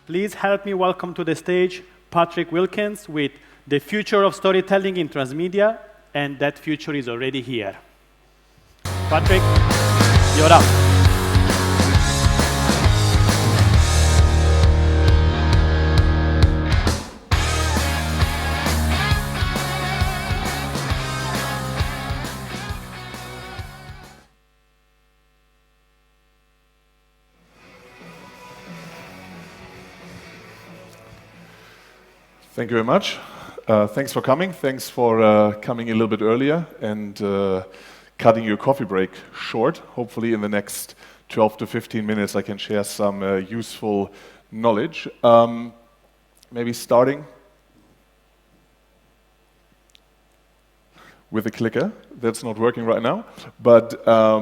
please help me welcome to the stage Patrik Wilkens with The Future of Storytelling in Transmedia, and that future is already here. Patrik, you're up. Thank you very much. Thanks for coming. Thanks for coming a little bit earlier and cutting your coffee break short. Hopefully in the next 12 to 15 minutes I can share some useful knowledge. Maybe starting with a clicker. That's not working right now. But a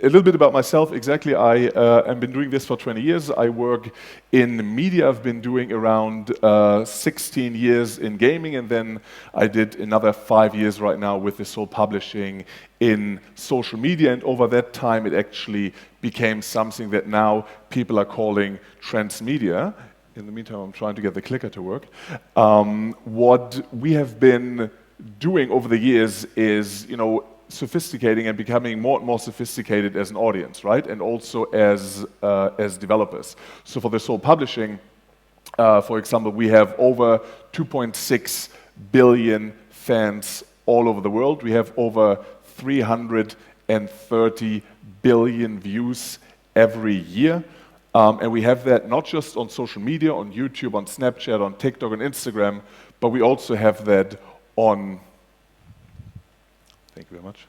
little bit about myself. Exactly, I have been doing this for 20 years. I work in media. I've been doing around 16 years in gaming, and then I did another 5 years right now with this whole publishing in social media. And over that time, it actually became something that now people are calling Transmedia. In the meantime, I'm trying to get the clicker to work. What we have been doing over the years is, sophisticating and becoming more and more sophisticated as an audience, right? And also as developers. So for this whole publishing, for example, we have over 2.6 billion fans all over the world. We have over 330 billion views every year. And we have that not just on social media, on YouTube, on Snapchat, on TikTok, on Instagram, but we also have that on, thank you very much,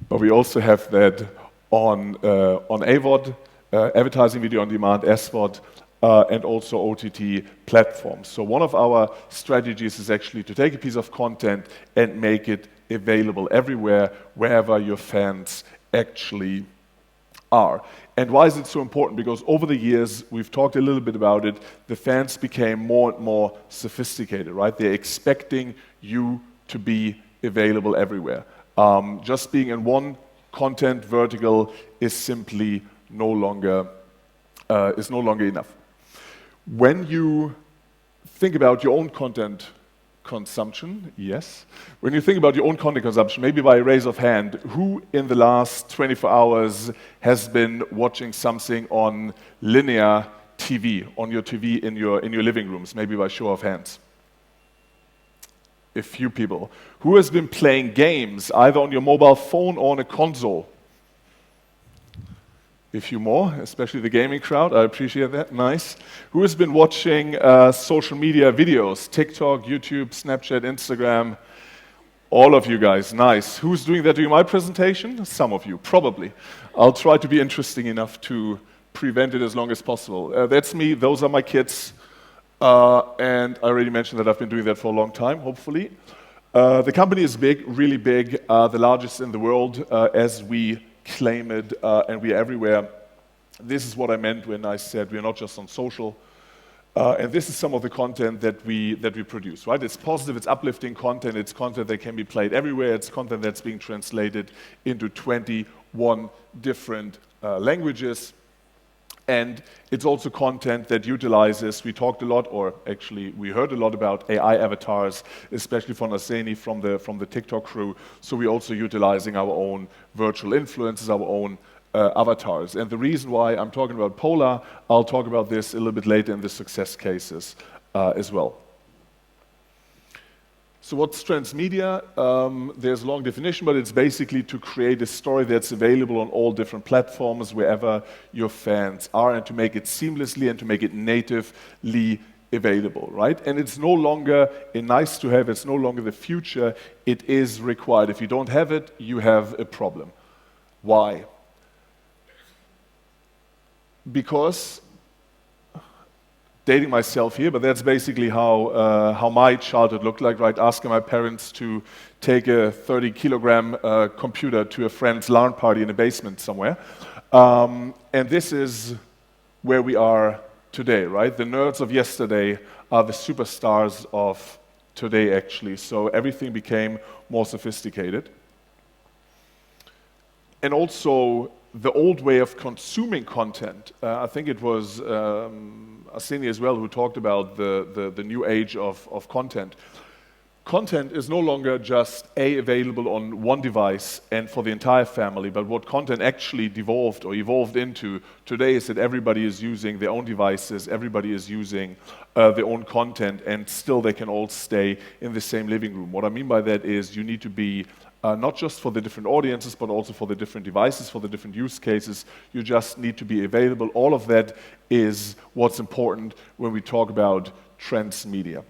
but we also have that on AVOD, advertising video on demand, SVOD, and also OTT platforms. So one of our strategies is actually to take a piece of content and make it available everywhere, wherever your fans actually are. And why is it so important? Because over the years, we've talked a little bit about it, the fans became more and more sophisticated, right? They're expecting you to be available everywhere. Just being in one content vertical is simply no longer enough. When you think about your own content consumption, yes. When you think about your own content consumption, maybe by a raise of hand, who in the last 24 hours has been watching something on linear TV, on your TV in your living rooms, maybe by show of hands? A few people. Who has been playing games, either on your mobile phone or on a console? A few more, especially the gaming crowd. I appreciate that. Nice. Who has been watching social media videos? TikTok, YouTube, Snapchat, Instagram. All of you guys. Nice. Who's doing that during my presentation? Some of you, probably. I'll try to be interesting enough to prevent it as long as possible. That's me. Those are my kids. And I already mentioned that I've been doing that for a long time, hopefully. The company is big, really big, the largest in the world, as we claim it, and we are everywhere. This is what I meant when I said we're not just on social. And this is some of the content that we produce, right? It's positive, it's uplifting content, it's content that can be played everywhere, it's content that's being translated into 21 different languages. And it's also content that utilizes, we talked a lot, or actually we heard a lot about AI avatars, especially from Aseni, from the TikTok crew. So we're also utilizing our own virtual influencers, our own avatars. And the reason why I'm talking about Polar, I'll talk about this a little bit later in the success cases as well. So what's Transmedia? There's a long definition, but it's basically to create a story that's available on all different platforms, wherever your fans are, and to make it seamlessly and to make it natively available, right? And it's no longer a nice to have, it's no longer the future, it is required. If you don't have it, you have a problem. Why? Because, dating myself here, but that's basically how my childhood looked like, right? Asking my parents to take a 30-kilogram computer to a friend's LAN party in a basement somewhere. And this is where we are today, right? The nerds of yesterday are the superstars of today, actually. So everything became more sophisticated. And also, the old way of consuming content. I think it was Arseni as well who talked about the new age of content. Content is no longer just available on one device and for the entire family, but what content actually devolved or evolved into today is that everybody is using their own devices, everybody is using their own content, and still they can all stay in the same living room. What I mean by that is you need to be not just for the different audiences, but also for the different devices, for the different use cases. You just need to be available. All of that is what's important when we talk about transmedia.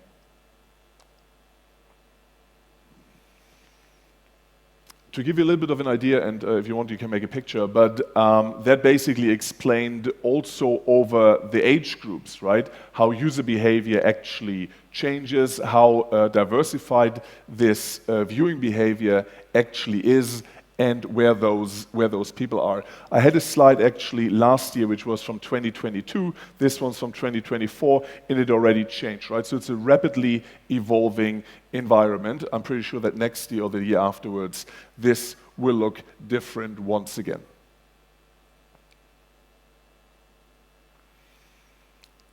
To give you a little bit of an idea, and if you want, you can make a picture, but that basically explained also over the age groups, right? How user behavior actually changes, how diversified this viewing behavior actually is, and where those people are. I had a slide actually last year, which was from 2022. This one's from 2024, and it already changed, right? So it's a rapidly evolving environment. I'm pretty sure that next year or the year afterwards, this will look different once again.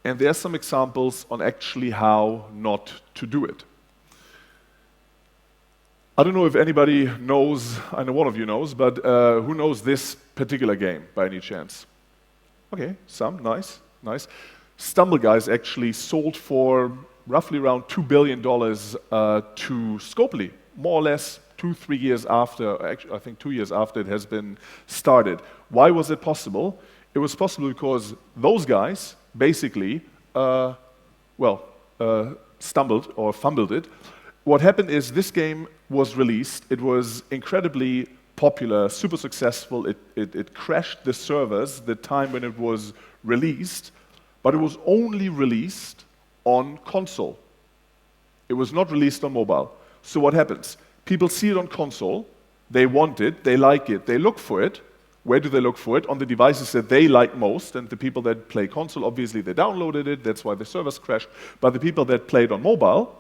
And there are some examples on actually how not to do it. I don't know if anybody knows, I know one of you knows, but who knows this particular game by any chance? Okay, some, nice. Stumble Guys actually sold for roughly around $2 billion to Scopely, more or less 2-3 years after, actually I think 2 years after it has been started. Why was it possible? It was possible because those guys basically, stumbled or fumbled it. What happened is this game was released, it was incredibly popular, super successful, it crashed the servers the time when it was released, but it was only released on console. It was not released on mobile. So what happens? People see it on console, they want it, they like it, they look for it. Where do they look for it? On the devices that they like most, and the people that play console, obviously they downloaded it, that's why the servers crashed, but the people that played on mobile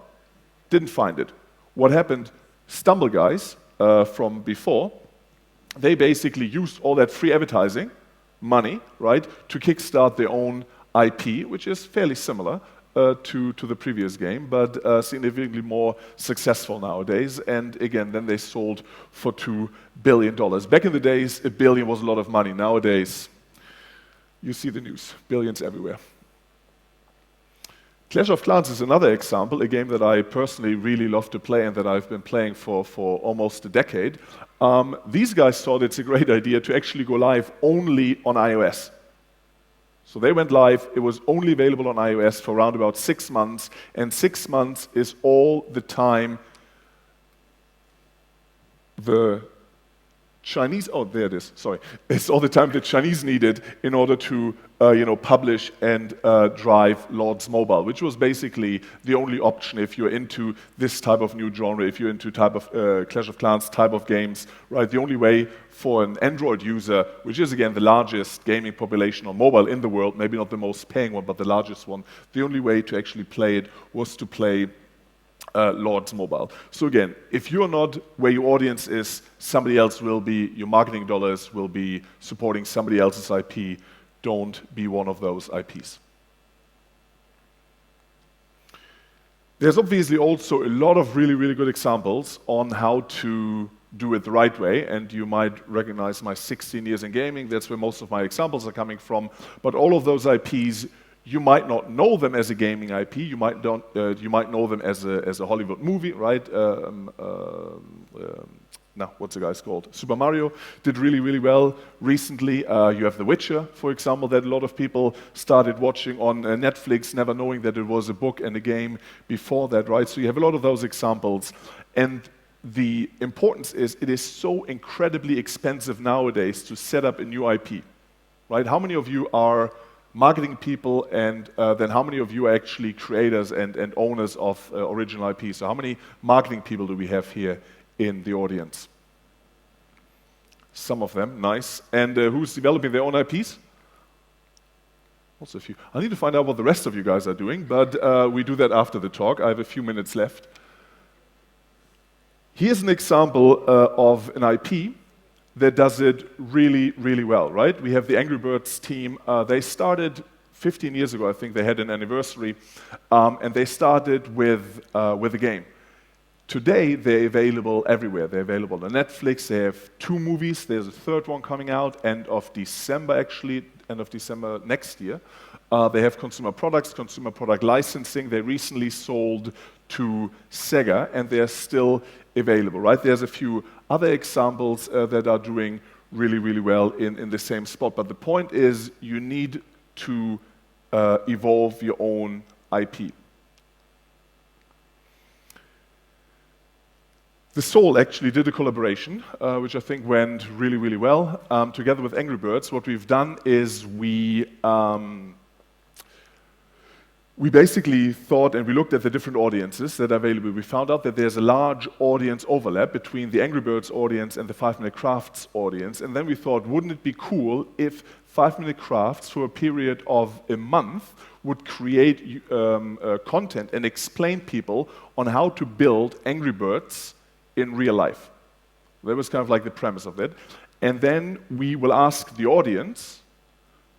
didn't find it. What happened? Stumble Guys from before, they basically used all that free advertising money, right, to kickstart their own IP, which is fairly similar to the previous game, but significantly more successful nowadays. And again, then they sold for $2 billion. Back in the days, $1 billion was a lot of money. Nowadays, you see the news, billions everywhere. Clash of Clans is another example, a game that I personally really love to play and that I've been playing for almost a decade. These guys thought it's a great idea to actually go live only on iOS. So they went live, it was only available on iOS for around about 6 months, and 6 months is all the time the Chinese, oh, there it is, sorry. It's all the time the Chinese needed in order to, publish and drive Lords Mobile, which was basically the only option if you're into this type of new genre, if you're into type of Clash of Clans type of games, right? The only way for an Android user, which is again the largest gaming population on mobile in the world, maybe not the most paying one, but the largest one, the only way to actually play it was to play Lords Mobile. So again, if you're not where your audience is, somebody else will be, your marketing dollars will be supporting somebody else's IP. Don't be one of those IPs. There's obviously also a lot of really, really good examples on how to do it the right way, and you might recognize my 16 years in gaming. That's where most of my examples are coming from. But all of those IPs, you might not know them as a gaming IP. You might know them as a Hollywood movie, right? What's the guy's called? Super Mario did really, really well recently. You have The Witcher, for example, that a lot of people started watching on Netflix, never knowing that it was a book and a game before that, right? So you have a lot of those examples. And the importance is it is so incredibly expensive nowadays to set up a new IP, right? How many of you are marketing people, and then how many of you are actually creators and owners of original IP? So how many marketing people do we have here in the audience? Some of them, nice. And who's developing their own IPs? Also a few. I need to find out what the rest of you guys are doing, but we do that after the talk. I have a few minutes left. Here's an example of an IP that does it really, really well, right? We have the Angry Birds team. They started 15 years ago, I think they had an anniversary, and they started with a game. Today, they're available everywhere. They're available on Netflix. They have 2 movies. There's a 3rd one coming out, end of December, actually, end of December next year. They have consumer products, consumer product licensing. They recently sold to Sega, and they're still available, right? There's a few other examples that are doing really, really well in the same spot. But the point is, you need to evolve your own IP. The Soul actually did a collaboration, which I think went really, really well. Together with Angry Birds, what we've done is we basically thought, and we looked at the different audiences that are available. We found out that there's a large audience overlap between the Angry Birds audience and the 5-Minute Crafts audience. And then we thought, wouldn't it be cool if 5-Minute Crafts, for a period of a month, would create content and explain people on how to build Angry Birds in real life. That was kind of like the premise of it. And then we will ask the audience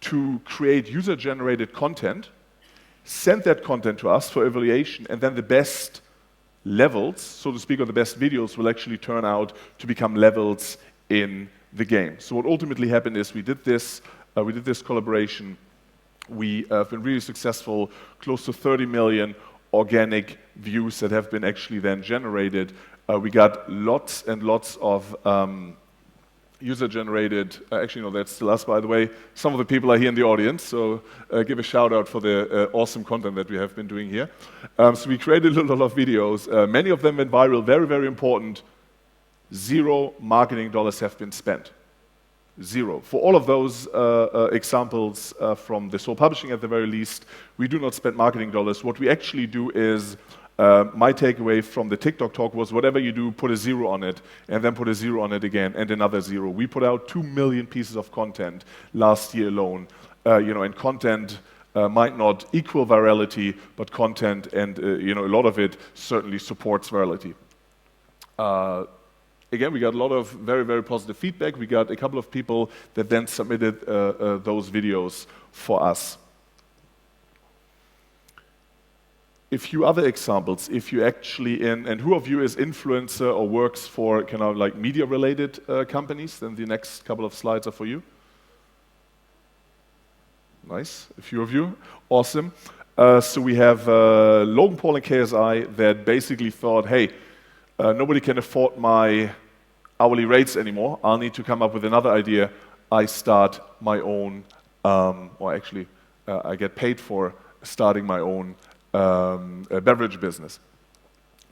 to create user-generated content, send that content to us for evaluation, and then the best levels, so to speak, or the best videos will actually turn out to become levels in the game. So what ultimately happened is we did this collaboration. We have been really successful, close to 30 million organic views that have been actually then generated. We got lots and lots of user-generated, actually, no, that's still us, by the way. Some of the people are here in the audience, so give a shout-out for the awesome content that we have been doing here. So we created a lot of videos. Many of them went viral, very, very important. 0 marketing dollars have been spent. 0. For all of those examples from the Soul Publishing, at the very least, we do not spend marketing dollars. What we actually do is, my takeaway from the TikTok talk was, whatever you do, put a 0 on it, and then put a 0 on it again, and another 0. We put out 2 million pieces of content last year alone. And content might not equal virality, but content and a lot of it certainly supports virality. Again, we got a lot of very, very positive feedback. We got a couple of people that then submitted those videos for us. A few other examples, if you actually and who of you is influencer or works for kind of like media-related companies, then the next couple of slides are for you. Nice, a few of you, awesome. So we have Logan Paul and KSI that basically thought, hey, nobody can afford my hourly rates anymore. I'll need to come up with another idea. I start my own, I get paid for starting my own beverage business.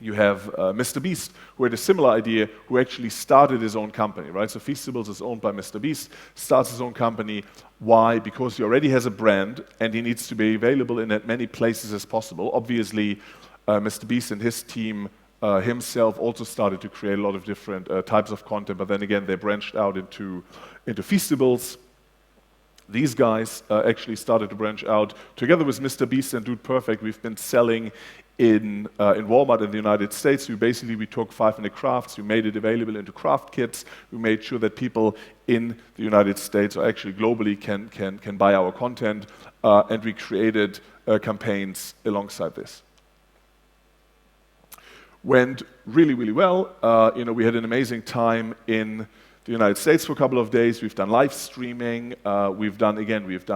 You have Mr. Beast, who had a similar idea, who actually started his own company, right? So Feastables is owned by Mr. Beast, starts his own company. Why? Because he already has a brand, and he needs to be available in as many places as possible. Obviously, Mr. Beast and his team himself also started to create a lot of different types of content, but then again, they branched out into Feastables. These guys actually started to branch out. Together with Mr. Beast and Dude Perfect, we've been selling in Walmart in the United States. We took 5-Minute Crafts, we made it available into craft kits, we made sure that people in the United States, or actually globally, can buy our content, and we created campaigns alongside this. Went really, really well. We had an amazing time in the United States for a couple of days. We've done live streaming. We've done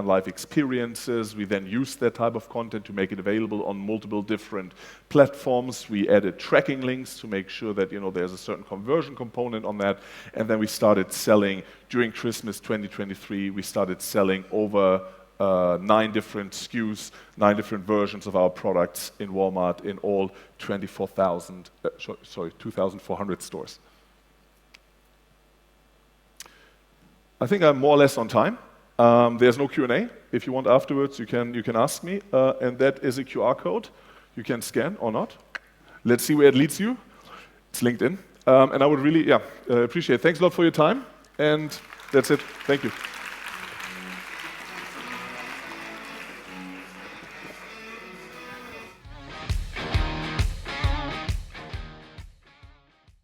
live experiences. We then used that type of content to make it available on multiple different platforms. We added tracking links to make sure that there's a certain conversion component on that. And then we started selling during Christmas 2023. We started selling over 9 different SKUs, 9 different versions of our products in Walmart in all 2,400 stores. I think I'm more or less on time. There's no Q&A. If you want afterwards, you can ask me. And that is a QR code you can scan or not. Let's see where it leads you. It's LinkedIn. And I would really appreciate it. Thanks a lot for your time. And that's it. Thank you.